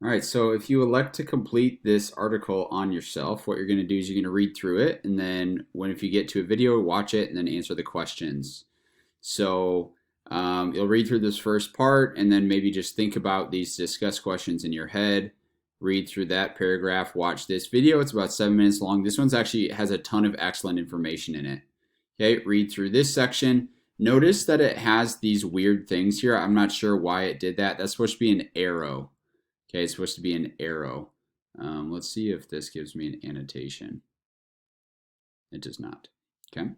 All right, so if you elect to complete this article on yourself, what you're going to do is you're going to read through it, and then if you get to a video, watch it and then answer the questions. So you'll read through this first part and then maybe just think about these discussed questions in your head. Read through that paragraph, watch this video. It's about 7 minutes long. This one's actually has a ton of excellent information in it. Okay, read through this section. Notice that it has these weird things here. I'm not sure why it did that. That's supposed to be an arrow. Okay, it's supposed to be an arrow. Let's see if this gives me an annotation. It does not. Okay.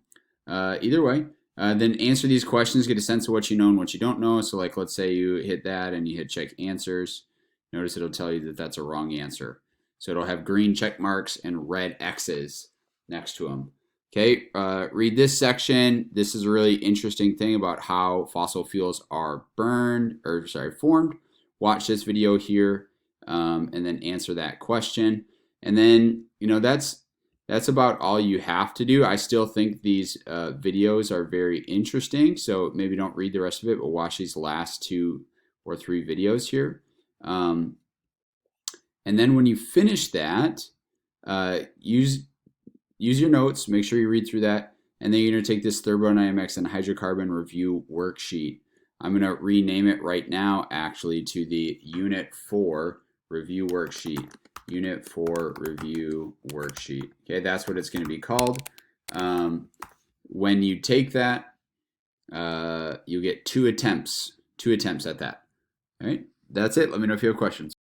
Either way, then answer these questions, get a sense of what you know and what you don't know. So like, let's say you hit that and you hit check answers. Notice it'll tell you that that's a wrong answer. So it'll have green check marks and red X's next to them. Okay, read this section. This is a really interesting thing about how fossil fuels are formed. Watch this video here and then answer that question. And then, that's about all you have to do. I still think these videos are very interesting, so maybe don't read the rest of it, but watch these last 2 or 3 videos here. And then when you finish that, use your notes, make sure you read through that, and then you're going to take this thermodynamics and hydrocarbon review worksheet. I'm going to rename it right now, actually, to the Unit 4 Review Worksheet. Unit 4 Review Worksheet. Okay, that's what it's going to be called. When you take that, you get 2 attempts at that. All right, that's it. Let me know if you have questions.